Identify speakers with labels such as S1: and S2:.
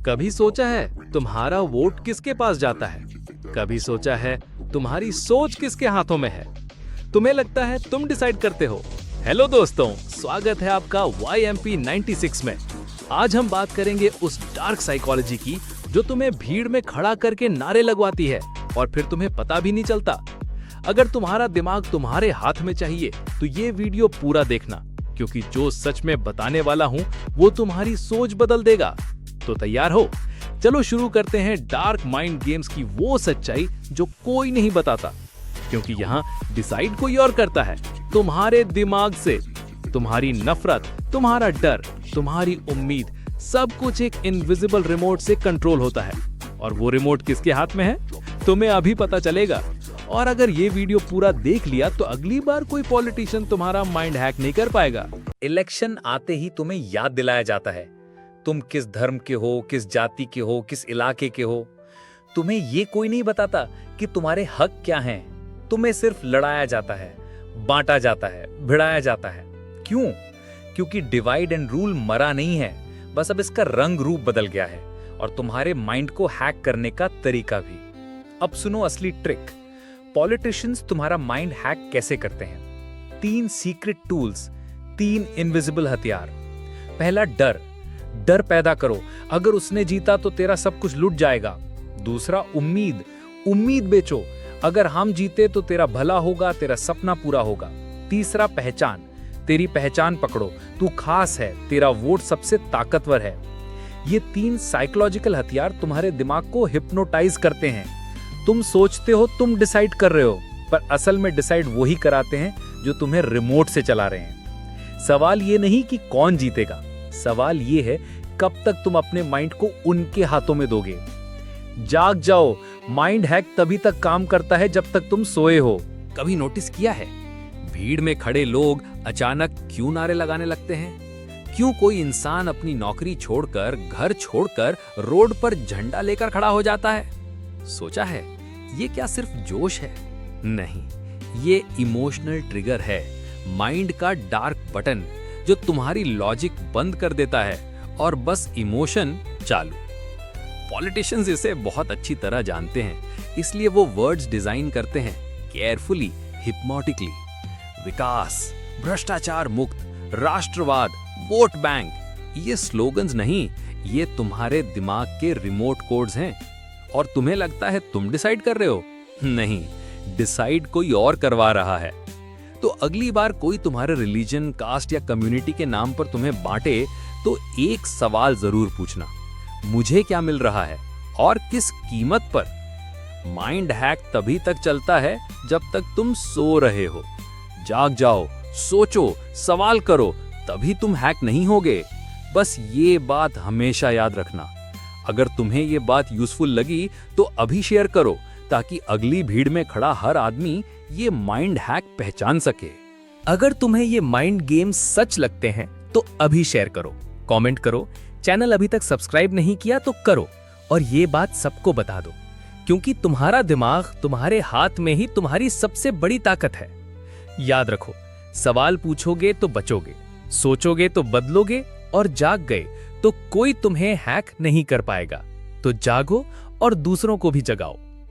S1: कभी सोचा है तुम्हारा वोट किसके पास जाता है? कभी सोचा है तुम्हारी सोच किसके हाथों में है? तुम्हें लगता है तुम डिसाइड करते हो। हेलो दोस्तों, स्वागत है आपका YMP 96 में। आज हम बात करेंगे उस डार्क साइकोलॉजी की जो तुम्हें भीड़ में खड़ा करके नारे लगवाती है और फिर तुम्हें पता भी नहीं चलता। अगर तुम्हारा दिमाग तुम्हारे हाथ में चाहिए तो ये वीडियो पूरा देखना, क्योंकि जो सच में बताने वाला हूँ वो तुम्हारी सोच बदल देगा। तो तैयार हो? चलो शुरू करते हैं डार्क माइंड गेम्स की वो सच्चाई जो कोई नहीं बताता, क्योंकि यहाँ डिसाइड कोई और करता है तुम्हारे दिमाग से। तुम्हारी नफरत, तुम्हारा डर, तुम्हारी उम्मीद, सब कुछ एक इनविजिबल रिमोट से कंट्रोल होता है। और वो रिमोट किसके हाथ में है तुम्हें अभी पता चलेगा। और अगर ये वीडियो पूरा देख लिया तो अगली बार कोई पॉलिटिशियन तुम्हारा माइंड हैक नहीं कर पाएगा।
S2: इलेक्शन आते ही तुम्हें याद दिलाया जाता है तुम किस धर्म के हो, किस जाति के हो, किस इलाके के हो। तुम्हें ये कोई नहीं बताता कि तुम्हारे हक क्या हैं। तुम्हें सिर्फ लड़ाया जाता है, बांटा जाता है, भिड़ाया जाता है। क्यों? क्योंकि डिवाइड एंड रूल मरा नहीं है, बस अब इसका रंग रूप बदल गया है और तुम्हारे माइंड को हैक करने का तरीका भी। अब सुनो असली ट्रिक। पॉलिटिशियंस तुम्हारा माइंड हैक कैसे करते हैं? 3 सीक्रेट टूल्स, 3 इनविजिबल हथियार। पहला, डर पैदा करो। अगर उसने जीता तो तेरा सब कुछ लुट जाएगा। दूसरा, उम्मीद बेचो। अगर हम जीते तो तेरा भला होगा, तेरा सपना पूरा होगा। तीसरा, पहचान। तेरी पहचान पकड़ो, तू खास है, तेरा वोट सबसे ताकतवर है। ये 3 साइकोलॉजिकल हथियार तुम्हारे दिमाग को हिप्नोटाइज करते हैं। तुम सोचते हो तुम डिसाइड कर रहे हो, पर असल में डिसाइड वही कराते हैं जो तुम्हें रिमोट से चला रहे हैं। सवाल ये नहीं कि कौन जीतेगा, सवाल ये है कब तक तुम अपने माइंड को उनके हाथों में दोगे। जाग जाओ, माइंड हैक तभी तक काम करता है जब तक तुम सोए हो।
S1: कभी नोटिस किया है भीड़ में खड़े लोग अचानक क्यों नारे लगाने लगते हैं? क्यों कोई इंसान अपनी नौकरी छोड़कर, घर छोड़कर रोड पर झंडा लेकर खड़ा हो जाता है? सोचा है ये क्या सिर्फ जोश है? नहीं, ये इमोशनल ट्रिगर है, माइंड का डार्क बटन जो तुम्हारी लॉजिक बंद कर देता है और बस इमोशन चालू। पॉलिटिशियंस इसे बहुत अच्छी तरह जानते हैं, इसलिए वो वर्ड्स डिजाइन करते हैं केयरफुली, हिप्नोटिकली। विकास, भ्रष्टाचार मुक्त, राष्ट्रवाद, वोट बैंक, ये स्लोगन्स नहीं, ये तुम्हारे दिमाग के रिमोट कोड्स हैं। और तुम्हें लगता है तुम डिसाइड कर रहे हो? नहीं, डिसाइड कोई और करवा रहा है। तो अगली बार कोई तुम्हारे रिलीजन, कास्ट या कम्युनिटी के नाम पर तुम्हें बांटे तो एक सवाल जरूर पूछना, मुझे क्या मिल रहा है और किस कीमत पर? माइंड हैक तभी तक चलता है जब तक तुम सो रहे हो। जाग जाओ, सोचो, सवाल करो, तभी तुम हैक नहीं होगे। बस ये बात हमेशा याद रखना। अगर तुम्हें ये बात यूजफुल लगी तो अभी शेयर करो, ताकि अगली भीड़ में खड़ा हर आदमी ये माइंड हैक पहचान सके।
S3: अगर तुम्हें ये माइंड गेम्स सच लगते हैं तो अभी शेयर करो, कमेंट करो। चैनल अभी तक सब्सक्राइब नहीं किया तो करो और ये बात सबको बता दो, क्योंकि तुम्हारा दिमाग तुम्हारे हाथ में ही तुम्हारी सबसे बड़ी ताकत है। याद रखो, सवाल पूछोगे तो बचोगे, सोचोगे तो बदलोगे और जाग गए तो कोई तुम्हें हैक नहीं कर पाएगा। तो जागो और दूसरों को भी जगाओ।